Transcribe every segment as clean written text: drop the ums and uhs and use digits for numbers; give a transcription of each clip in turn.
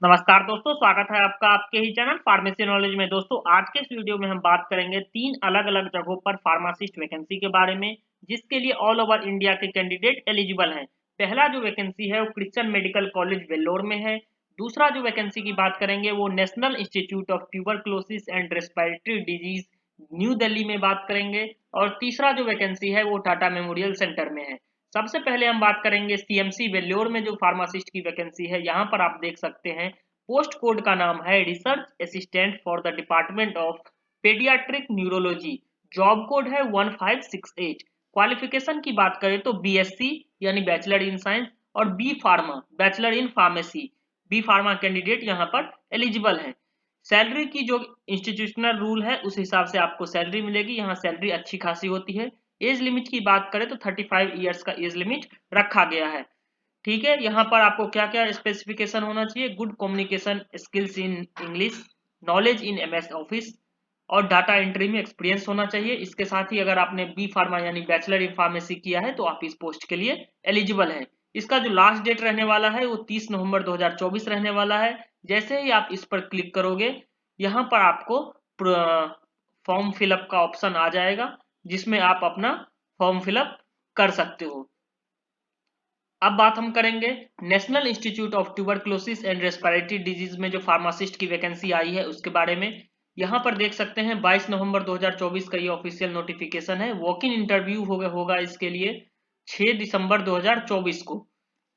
नमस्कार दोस्तों, स्वागत है आपका आपके ही चैनल फार्मेसी नॉलेज में। दोस्तों, आज के इस वीडियो में हम बात करेंगे 3 अलग-अलग जगहों पर फार्मासिस्ट वैकेंसी के बारे में, जिसके लिए ऑल ओवर इंडिया के कैंडिडेट एलिजिबल हैं। पहला जो वैकेंसी है वो क्रिश्चियन मेडिकल कॉलेज वेल्लोर में है। दूसरा जो वैकेंसी की बात करेंगे वो national institute of tuberculosis and respiratory disease new Delhi में बात करेंगे। और तीसरा जो वैकेंसी है वो टाटा मेमोरियल सेंटर में है। सबसे पहले हम बात करेंगे सीएमसी वेल्लोर में जो फार्मासिस्ट की वैकेंसी है। यहाँ पर आप देख सकते हैं पोस्ट कोड का नाम है research assistant for the department of paediatric neurology. Job code है 1568। क्वालिफिकेशन की बात करें तो बीएससी यानी बैचलर इन साइंस और B pharma bachelor in pharmacy B pharma candidate यहाँ पर एलिजिबल है। सैलरी की जो इंस्टीट्यूशनल रूल है उस हिसाब से आपको सैलरी मिलेगी। यहाँ सैलरी अच्छी खासी होती है। एज लिमिट की बात करें तो 35 ईयर्स का एज लिमिट रखा गया है। ठीक है, यहाँ पर आपको क्या क्या स्पेसिफिकेशन होना चाहिए? Good communication skills in English, knowledge in MS office और डाटा एंट्री में एक्सपीरियंस होना चाहिए। इसके साथ ही अगर आपने बी फार्मा यानी बैचलर इन फार्मेसी किया है तो आप इस पोस्ट के लिए एलिजिबल हैं। इसका जो लास्ट डेट रहने वाला है वो 30 नवंबर 2024 रहने वाला है। जैसे ही आप इस पर क्लिक करोगे, यहाँ पर आपको फॉर्म फिलअप का ऑप्शन आ जाएगा, जिसमें आप अपना फॉर्म फिलअप कर सकते हो। अब बात हम करेंगे national institute of tuberculosis and respiratory disease में जो फार्मासिस्ट की वैकेंसी आई है उसके बारे में। यहाँ पर देख सकते हैं 22 नवंबर 2024 का ये ऑफिशियल नोटिफिकेशन है। वॉक इन इंटरव्यू होगा इसके लिए 6 दिसंबर 2024 को।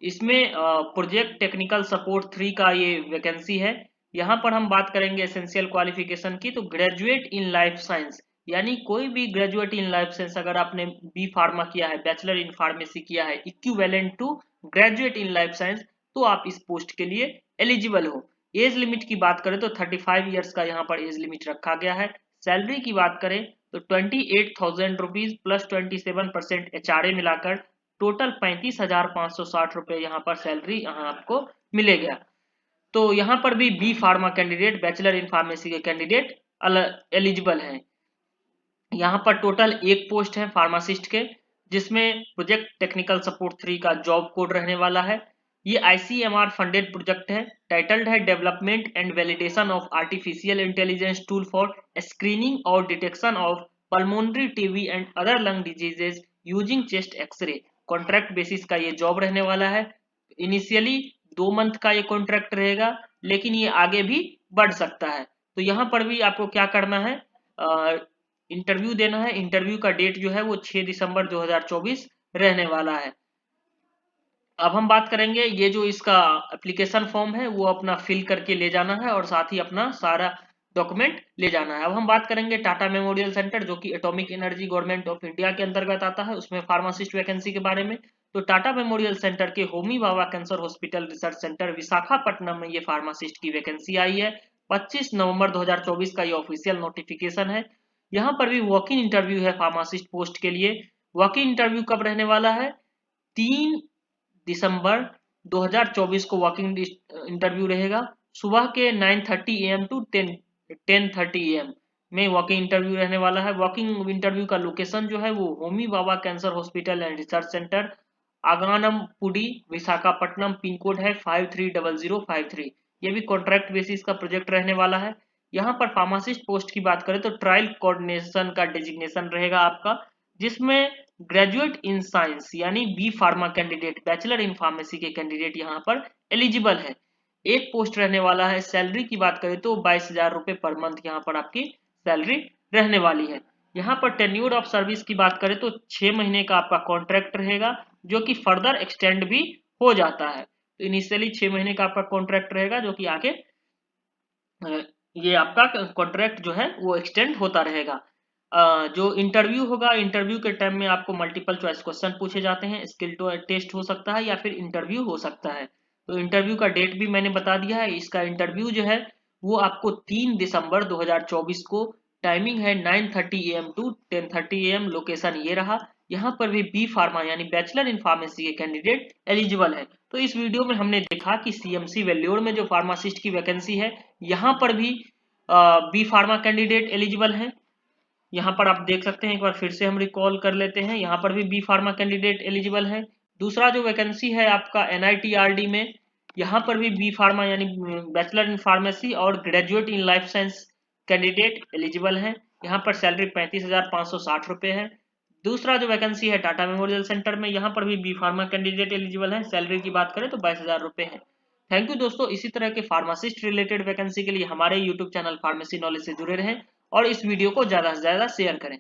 इसमें प्रोजेक्ट टेक्निकल सपोर्ट 3 का ये वैकेंसी है। यहाँ पर हम बात करेंगे एसेंशियल क्वालिफिकेशन की, तो ग्रेजुएट इन लाइफ साइंस यानी कोई भी ग्रेजुएट इन लाइफ साइंस अगर आपने बी फार्मा किया है, बैचलर इन फार्मेसी किया है, equivalent to graduate in life science, तो आप इस पोस्ट के लिए एलिजिबल हो। एज लिमिट की बात करें तो 35 ईयर्स का यहाँ पर एज लिमिट रखा गया है। सैलरी की बात करें तो 28,000 रुपीज प्लस 27% एचआरए मिलाकर टोटल 35,560 रुपए यहाँ पर सैलरी यहाँ आपको मिलेगा। तो यहाँ पर भी B pharma candidate bachelor in pharmacy के कैंडिडेट एलिजिबल हैं। यहाँ पर टोटल एक पोस्ट है फार्मासिस्ट के, जिसमें प्रोजेक्ट टेक्निकल सपोर्ट 3 का जॉब कोड रहने वाला है। ये आईसीएमआर फंडेड प्रोजेक्ट है। टाइटल्ड है development and validation of artificial intelligence tool for screening और detection of pulmonary TB and other lung diseases using chest X ray. Contract basis का ये जॉब रहने वाला है। इनिशियली 2 मंथ का ये कॉन्ट्रैक्ट रहेगा, लेकिन ये आगे भी बढ़ सकता है। तो यहाँ पर भी आपको क्या करना है, इंटरव्यू देना है। इंटरव्यू का डेट जो है वो 6 दिसंबर 2024 रहने वाला है। अब हम बात करेंगे ये जो इसका एप्लीकेशन फॉर्म है वो अपना फिल करके ले जाना है और साथ ही अपना सारा डॉक्यूमेंट ले जाना है। अब हम बात करेंगे टाटा मेमोरियल सेंटर जो कि atomic energy government of India के अंतर्गत आता है, उसमें फार्मासिस्ट वैकेंसी के बारे में। तो टाटा मेमोरियल सेंटर के Homi Bhabha cancer hospital research centre Visakhapatnam में ये फार्मासिस्ट की वैकेंसी आई है। 25 नवंबर 2024 का ये ऑफिशियल नोटिफिकेशन है। यहाँ पर भी वॉक इन इंटरव्यू है फार्मासिस्ट पोस्ट के लिए। वॉक इन इंटरव्यू कब रहने वाला है? 3 दिसंबर 2024 को वॉकिंग इंटरव्यू रहेगा। सुबह के 9:30 AM टू 10:30 AM में वॉकिंग इंटरव्यू रहने वाला है। वॉकिंग इंटरव्यू का लोकेशन जो है वो Homi Bhabha cancer hospital and research centre, Aganampudi, Visakhapatnam. Pin code है 530053। ये भी कॉन्ट्रैक्ट बेसिस का प्रोजेक्ट रहने वाला है। यहाँ पर फार्मासिस्ट पोस्ट की बात करें तो ट्रायल कोऑर्डिनेशन का डेजिग्नेशन रहेगा आपका, जिसमें ग्रेजुएट इन साइंस यानी B pharma candidate bachelor in pharmacy के कैंडिडेट यहाँ पर एलिजिबल है। एक पोस्ट रहने वाला है। सैलरी की बात करें तो 22,000 रुपए पर मंथ यहाँ पर आपकी सैलरी रहने वाली है। यहाँ पर टेन्यूर ऑफ सर्विस की बात करें तो 6 महीने का आपका कॉन्ट्रैक्ट रहेगा, जो कि फर्दर एक्सटेंड भी हो जाता है। तो इनिशियली 6 महीने का आपका कॉन्ट्रैक्ट रहेगा, जो कि आगे ये आपका कॉन्ट्रैक्ट जो है वो एक्सटेंड होता रहेगा। जो इंटरव्यू होगा, इंटरव्यू के टाइम में आपको मल्टीपल चॉइस क्वेश्चन पूछे जाते हैं। स्किल टेस्ट हो सकता है या फिर इंटरव्यू हो सकता है। तो इंटरव्यू का डेट भी मैंने बता दिया है। इसका इंटरव्यू जो है वो आपको 3 दिसंबर 2024 को, टाइमिंग है 9:30 AM टू 10:30 AM। लोकेशन ये रहा। यहाँ पर भी बी फार्मा यानी बैचलर इन फार्मेसी के कैंडिडेट एलिजिबल है। तो इस वीडियो में हमने देखा कि सीएमसी वेल्लोर में जो फार्मासिस्ट की वैकेंसी है, यहाँ पर भी बी फार्मा कैंडिडेट एलिजिबल हैं। यहाँ पर आप देख सकते हैं, एक बार फिर से हम रिकॉल कर लेते हैं। यहाँ पर भी बी फार्मा कैंडिडेट एलिजिबल है। दूसरा जो वैकेंसी है आपका एनआईटीआरडी में, यहाँ पर भी बी फार्मा यानी बैचलर इन फार्मेसी और graduate in life science candidate eligible हैं। यहाँ पर सैलरी 35,560 रुपये है। दूसरा जो वैकेंसी है टाटा मेमोरियल सेंटर में, यहाँ पर भी बी फार्मा कैंडिडेट एलिजिबल है। सैलरी की बात करें तो 22,000 रुपये है। थैंक यू दोस्तों, इसी तरह के फार्मासिस्ट रिलेटेड वैकेंसी के लिए हमारे यूट्यूब चैनल फार्मेसी नॉलेज से जुड़े रहें और इस वीडियो को ज़्यादा से ज़्यादा शेयर करें।